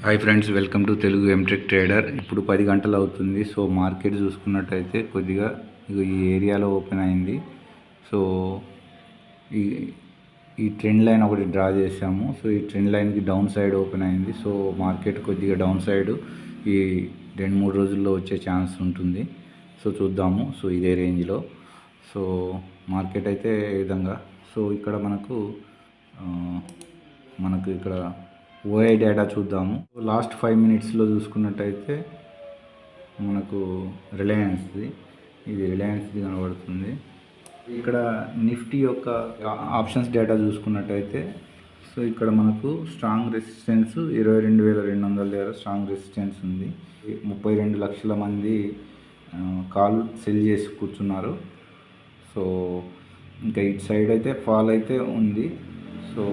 Hi friends, welcome to Telugu ఎంట్రెక్ trader. ఇప్పుడు 10 గంటలు అవుతుంది. సో మార్కెట్ చూసుకున్నట్టయితే కొద్దిగా ఈ ఏరియాలో ఓపెన్ అయింది. సో ఈ ఈ ట్రెండ్ లైన్ ఒకటి డ్రా చేసాము. సో ఈ ట్రెండ్ లైన్కి డౌన్ సైడ్ ఓపెన్ అయింది. సో మార్కెట్ కొద్దిగా డౌన్ సైడ్ ఈ 2-3 రోజుల్లో వచ్చే ఛాన్స్ ఉంటుంది. సో చూద్దాము. సో ఇదే రేంజ్లో సో మార్కెట్ అయితే ఏ విధంగా. సో ఇక్కడ మనకు ఇక్కడ ఓఐ డేటా చూద్దాము. లాస్ట్ 5 మినిట్స్లో చూసుకున్నట్టయితే మనకు రిలయన్స్ది కనబడుతుంది. ఇక్కడ నిఫ్టీ యొక్క ఆప్షన్స్ డేటా చూసుకున్నట్టయితే సో ఇక్కడ మనకు స్ట్రాంగ్ రెసిస్టెన్స్ 22,200 దగ్గర స్ట్రాంగ్ రెసిస్టెన్స్ ఉంది. 32 లక్షల మంది కాల్ సెల్ చేసి కూర్చున్నారు. సో ఇంకా ఇటు సైడ్ అయితే ఫాల్ అయితే ఉంది. సో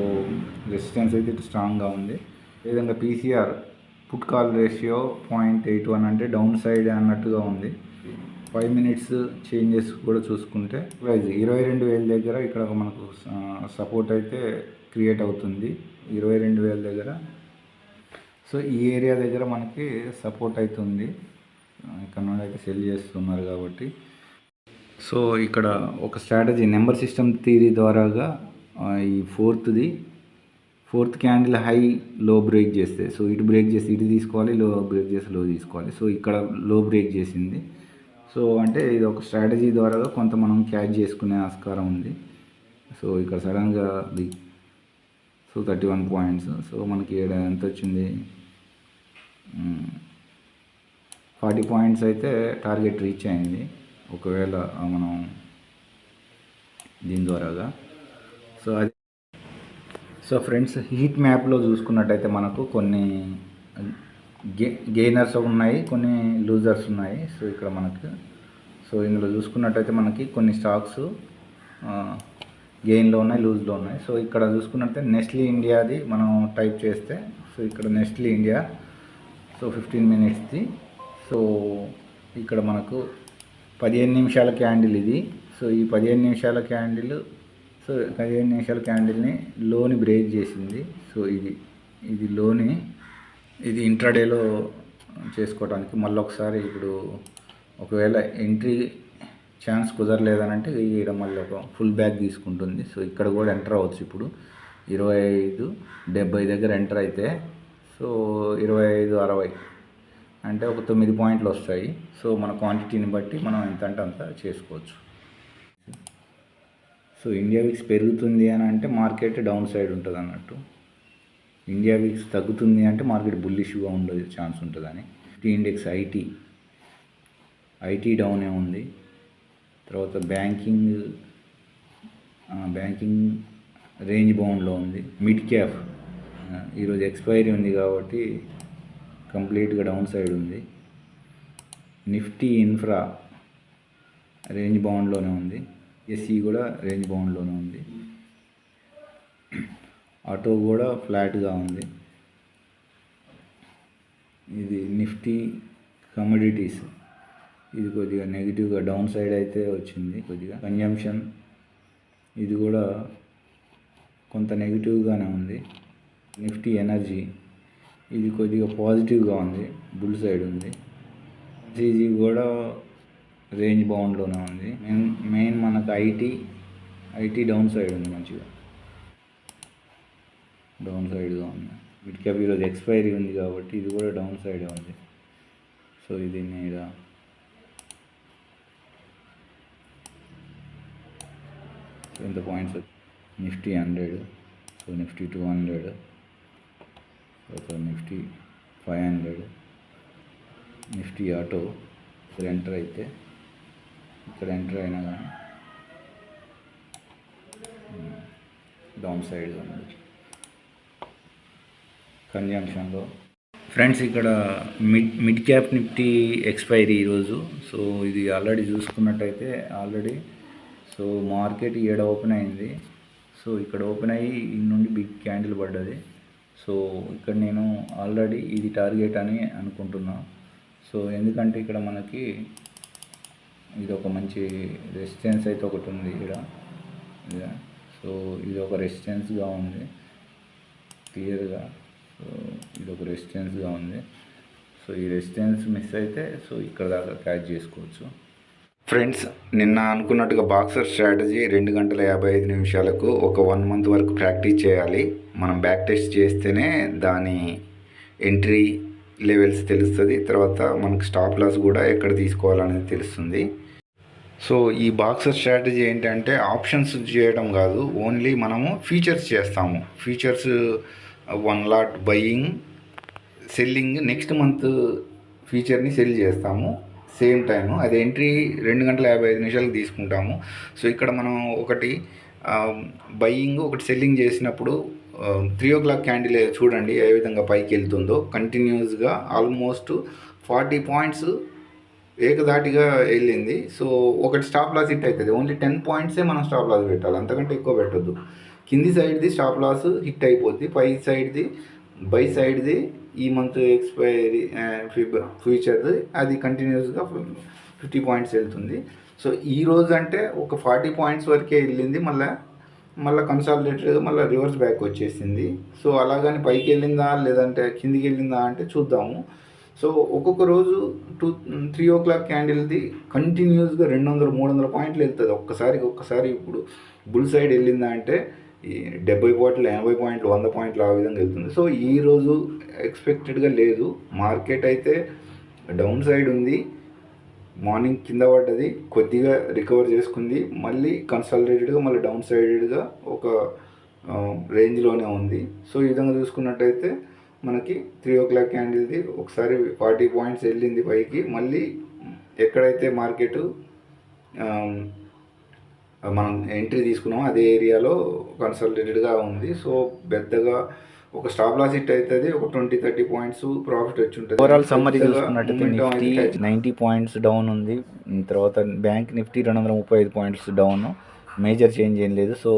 రెసిస్టెన్స్ అయితే స్ట్రాంగ్గా ఉంది. అదేవిధంగా పీసీఆర్ పుట్ కాల్ రేషియో 0.81 అంటే డౌన్ సైడ్ అన్నట్టుగా ఉంది. 5 మినిట్స్ చేంజెస్ కూడా చూసుకుంటే ప్రైజ్ 22,000 దగ్గర ఇక్కడ మనకు సపోర్ట్ అయితే క్రియేట్ అవుతుంది. 22,000 దగ్గర సో ఈ ఏరియా దగ్గర మనకి సపోర్ట్ అవుతుంది. ఇక్కడ నుండి అయితే సెల్ చేస్తున్నారు కాబట్టి సో ఇక్కడ ఒక స్ట్రాటజీ నెంబర్ సిస్టమ్ థియరీ ద్వారాగా ఈ ఫోర్త్ క్యాండిల్ హై లో బ్రేక్ చేస్తే సో ఇటు బ్రేక్ చేసి ఇటు తీసుకోవాలి, లో బ్రేక్ చేసి లో తీసుకోవాలి. సో ఇక్కడ లో బ్రేక్ చేసింది. సో అంటే ఇది ఒక స్ట్రాటజీ ద్వారా కొంత మనం క్యాచ్ చేసుకునే ఆస్కారం ఉంది. సో ఇక్కడ సడన్గా సో 31 పాయింట్స్. సో మనకి ఎంత వచ్చింది, 40 పాయింట్స్ అయితే టార్గెట్ రీచ్ అయింది ఒకవేళ మనం దీని ద్వారాగా. సో ఫ్రెండ్స్, హీట్ మ్యాప్లో చూసుకున్నట్టయితే మనకు కొన్ని గెయినర్స్ ఉన్నాయి, కొన్ని లూజర్స్ ఉన్నాయి. సో ఇక్కడ సో ఇందులో చూసుకున్నట్టయితే మనకి కొన్ని స్టాక్స్ గెయిన్లో ఉన్నాయి, లూజ్లో ఉన్నాయి. సో ఇక్కడ చూసుకున్నట్టయితే నెస్లీ ఇండియాది మనం టైప్ చేస్తే సో ఇక్కడ నెస్లీ ఇండియా సో 15 మినిట్స్ది. సో ఇక్కడ మనకు 15 నిమిషాల క్యాండిల్ ఇది. సో ఈ 15 నిమిషాల క్యాండిల్ సో 15 నిమిషాల క్యాండిల్ని లోని బ్రేక్ చేసింది. సో ఇది లోని ఇది ఇంట్రాడేలో చేసుకోవడానికి మళ్ళీ ఒకసారి ఇప్పుడు ఒకవేళ ఎంట్రీ ఛాన్స్ కుదరలేదనంటే ఇక్కడ మళ్ళీ ఒక ఫుల్ బ్యాక్ తీసుకుంటుంది. సో ఇక్కడ కూడా ఎంటర్ అవ్వచ్చు. ఇప్పుడు 25.70 దగ్గర ఎంటర్ అయితే సో 25.60 అంటే ఒక 9 పాయింట్లు వస్తాయి. సో మన క్వాంటిటీని బట్టి మనం ఎంత అంటే అంత చేసుకోవచ్చు. సో ఇండియా వీక్స్ పెరుగుతుంది అని అంటే మార్కెట్ డౌన్ సైడ్ ఉంటుంది అన్నట్టు. ఇండియా వీక్స్ తగ్గుతుంది అంటే మార్కెట్ బుల్లిష్గా ఉండే ఛాన్స్ ఉంటుందని. ఇండెక్స్ ఐటీ డౌనే ఉంది. తర్వాత బ్యాంకింగ్ రేంజ్ బౌండ్లో ఉంది. మిడ్ క్యాప్ ఈరోజు ఎక్స్పైరీ ఉంది కాబట్టి కంప్లీట్గా డౌన్ సైడ్ ఉంది. నిఫ్టీ ఇన్ఫ్రా రేంజ్ బౌండ్లోనే ఉంది. ఎస్సీ కూడా రేంజ్ బౌండ్లోనే ఉంది. ఆటో కూడా ఫ్లాట్గా ఉంది. ఇది నిఫ్టీ కమోడిటీస్ ఇది కొద్దిగా నెగిటివ్గా డౌన్ సైడ్ అయితే వచ్చింది. కొద్దిగా కన్జంప్షన్ ఇది కూడా కొంత నెగిటివ్గానే ఉంది. నిఫ్టీ ఎనర్జీ ఇది కొద్దిగా పాజిటివ్గా ఉంది, బుల్ సైడ్ ఉంది. సిజీ కూడా రేంజ్ బౌండ్లోనే ఉంది. మెయిన్ మనకు ఐటీ డౌన్ సైడ్ ఉంది, మంచిగా డౌన్ సైడ్గా ఉంది. మిడ్ క్యాప్ ఈరోజు ఎక్స్పైరీ ఉంది కాబట్టి ఇది కూడా డౌన్ సైడే ఉంది. సో ఇది మీద ఎంత points Nifty 100, so Nifty 200, so Nifty 500, Nifty auto enter అయితే ఇక్కడ ఎంటర్ అయినా కానీ డౌన్ సైడ్గా ఉంది కన్జంప్షన్లో. ఫ్రెండ్స్, ఇక్కడ మిడ్ క్యాప్ నిఫ్టీ ఎక్స్పైరీ ఈరోజు. సో ఇది ఆల్రెడీ చూసుకున్నట్టయితే సో మార్కెట్ ఈడ ఓపెన్ అయింది. సో ఇక్కడ ఓపెన్ అయ్యి ఈ నుండి బిగ్ క్యాండిల్ పడ్డది. సో ఇక్కడ నేను ఆల్రెడీ ఇది టార్గెట్ అని అనుకుంటున్నాను. సో ఎందుకంటే ఇక్కడ మనకి ఇది ఒక మంచి రెసిస్టెన్స్ అయితే ఒకటి ఉంది ఇక్కడ. సో ఇది ఒక రెసిస్టెన్స్గా ఉంది క్లియర్గా. సో ఇది ఒక రెసిస్టెన్స్గా ఉంది. సో ఈ రెసిస్టెన్స్ మిస్ అయితే సో ఇక్కడ దాకా క్యాచ్ చేసుకోవచ్చు. ఫ్రెండ్స్, నిన్న అనుకున్నట్టుగా బాక్సర్ స్ట్రాటజీ 2 గంటల 55 నిమిషాలకు ఒక 1 మంత్ వరకు ప్రాక్టీస్ చేయాలి. మనం బ్యాక్ టెస్ట్ చేస్తేనే దాని ఎంట్రీ లెవెల్స్ తెలుస్తుంది. తర్వాత మనకు స్టాప్ లాస్ కూడా ఎక్కడ తీసుకోవాలనేది తెలుస్తుంది. సో ఈ బాక్సర్ స్ట్రాటజీ ఏంటంటే ఆప్షన్స్ చేయడం కాదు, ఓన్లీ మనము ఫీచర్స్ చేస్తాము. Features 1 lot buying, selling, next month ఫీచర్ని సెల్ చేస్తాము సేమ్ టైము. అది ఎంట్రీ 2 గంటల 55 నిమిషాలకు తీసుకుంటాము. సో ఇక్కడ మనం ఒకటి బయింగ్, ఒకటి సెల్లింగ్ చేసినప్పుడు 3 o'clock క్యాండిల్ చూడండి ఏ విధంగా పైకి వెళ్తుందో. కంటిన్యూస్గా ఆల్మోస్ట్ 40 పాయింట్స్ ఏకదాటిగా వెళ్ళింది. సో ఒకటి స్టాప్ లాస్ హిట్ అవుతుంది. ఓన్లీ 10 పాయింట్సే మనం స్టాప్ లాస్ పెట్టాలి, అంతకంటే ఎక్కువ పెట్టొద్దు. కింది సైడ్ది స్టాప్ లాస్ హిట్ అయిపోద్ది, పై సైడ్ది బై సైడ్ది ఈ మంత్ ఎక్స్పైరీ ఫ్యూచర్ది అది కంటిన్యూస్గా 50 పాయింట్స్ వెళ్తుంది. సో ఈరోజు అంటే ఒక 40 పాయింట్స్ వరకే వెళ్ళింది, మళ్ళీ కన్సాలిడేటెడ్గా మళ్ళీ రివర్స్ బ్యాక్ వచ్చేసింది. సో అలాగని పైకి వెళ్ళిందా లేదంటే కిందికి వెళ్ళిందా అంటే చూద్దాము. సో ఒక్కొక్క రోజు 3 o'clock క్యాండిల్ది కంటిన్యూస్గా 200-300 పాయింట్లు వెళ్తుంది ఒక్కసారి. ఇప్పుడు బుల్ సైడ్ వెళ్ళిందా అంటే 70 పాయింట్లు, 80 పాయింట్లు, 100 పాయింట్లు ఆ విధంగా వెళ్తుంది. సో ఈరోజు ఎక్స్పెక్టెడ్గా లేదు. మార్కెట్ అయితే డౌన్ సైడ్ ఉంది. మార్నింగ్ కింద పడ్డది, కొద్దిగా రికవర్ చేసుకుంది, మళ్ళీ కన్సాలిడేటెడ్గా మళ్ళీ డౌన్ సైడెడ్గా ఒక రేంజ్లోనే ఉంది. సో ఈ విధంగా చూసుకున్నట్టయితే మనకి 3 o'clock క్యాండిల్ది ఒకసారి 40 పాయింట్స్ వెళ్ళింది పైకి, మళ్ళీ ఎక్కడైతే మార్కెట్ మనం ఎంట్రీ తీసుకున్నామో అదే ఏరియాలో కన్సాలిడేటెడ్గా ఉంది. సో పెద్దగా ఒక స్టాప్ లాస్ హిట్ అవుతుంది, ఒక 20-30 పాయింట్స్ ప్రాఫిట్ వచ్చి ఉంటుంది. ఓవరాల్ సమ్మరీ చూసుకున్నట్టయితే నిఫ్టీ 90 పాయింట్స్ డౌన్ ఉంది. తర్వాత bank Nifty 235 points down, major change ఏం లేదు. సో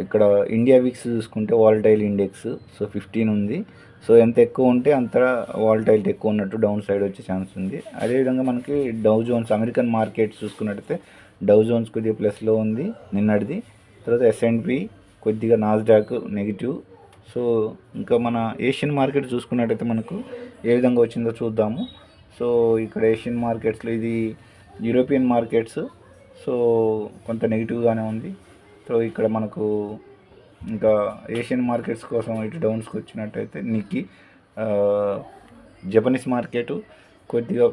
ఇక్కడ ఇండియా విక్స్ చూసుకుంటే వాలటైల్ ఇండెక్స్ సో 15 ఉంది. సో ఎంత ఎక్కువ ఉంటే అంత వాలటైలిటీ ఎక్కువ ఉన్నట్టు డౌన్ సైడ్ వచ్చే ఛాన్స్ ఉంది. అదేవిధంగా మనకి డౌ జోన్స్ అమెరికన్ మార్కెట్స్ చూసుకున్నట్టయితే డౌ జోన్స్ కొద్దిగా ప్లస్లో ఉంది నిన్నటిది. తర్వాత S&P కొద్దిగా, నాస్డాక్ నెగిటివ్. సో ఇంకా మన ఏషియన్ మార్కెట్ చూసుకున్నట్టయితే మనకు ఏ విధంగా వచ్చిందో చూద్దాము. సో ఇక్కడ ఏషియన్ మార్కెట్స్లో ఇది యూరోపియన్ మార్కెట్స్ సో కొంత నెగిటివ్గానే ఉంది. సో ఇక్కడ మనకు ఇంకా ఏషియన్ మార్కెట్స్ కోసం ఇటు డౌన్స్కి వచ్చినట్టయితే నిక్కీ, జపనీస్ మార్కెట్ కొద్దిగా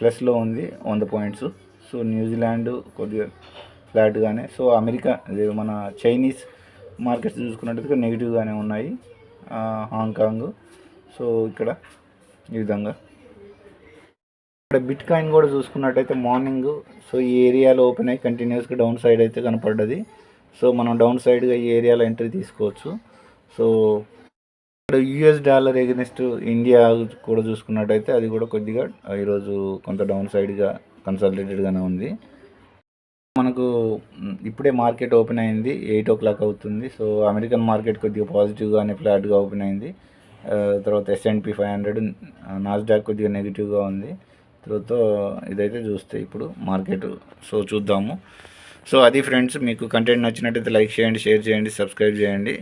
ప్లస్లో ఉంది 100 పాయింట్స్. సో న్యూజిలాండ్ కొద్దిగా ఫ్లాట్గానే. సో అమెరికా మన చైనీస్ మార్కెట్స్ చూసుకున్నట్టయితే నెగిటివ్గానే ఉన్నాయి, హాంకాంగ్. సో ఇక్కడ ఈ విధంగా ఇక్కడ బిట్ కాయిన్ కూడా చూసుకున్నట్టయితే మార్నింగ్ సో ఈ ఏరియాలో ఓపెన్ అయ్యి కంటిన్యూస్గా డౌన్ సైడ్ అయితే కనపడ్డది. సో మనం డౌన్ సైడ్గా ఈ ఏరియాలో ఎంట్రీ తీసుకోవచ్చు. సో ఇక్కడ $, ఎగెన్స్ట్ ఇండియా కూడా చూసుకున్నట్టయితే అది కూడా కొద్దిగా ఈరోజు కొంత డౌన్ సైడ్గా కన్సాలిడేటెడ్గానే ఉంది. మనకు ఇప్పుడే మార్కెట్ ఓపెన్ అయింది, 8 o'clock అవుతుంది. సో అమెరికన్ మార్కెట్ కొద్దిగా పాజిటివ్గానే ఫ్లాట్గా ఓపెన్ అయింది. తర్వాత S&P 500, నాస్డాక్ కొద్దిగా నెగిటివ్గా ఉంది. తర్వాత ఇదైతే చూస్తే ఇప్పుడు మార్కెట్ సో చూద్దాము. సో అది ఫ్రెండ్స్, మీకు కంటెంట్ నచ్చినట్టయితే లైక్ చేయండి, షేర్ చేయండి, సబ్స్క్రైబ్ చేయండి.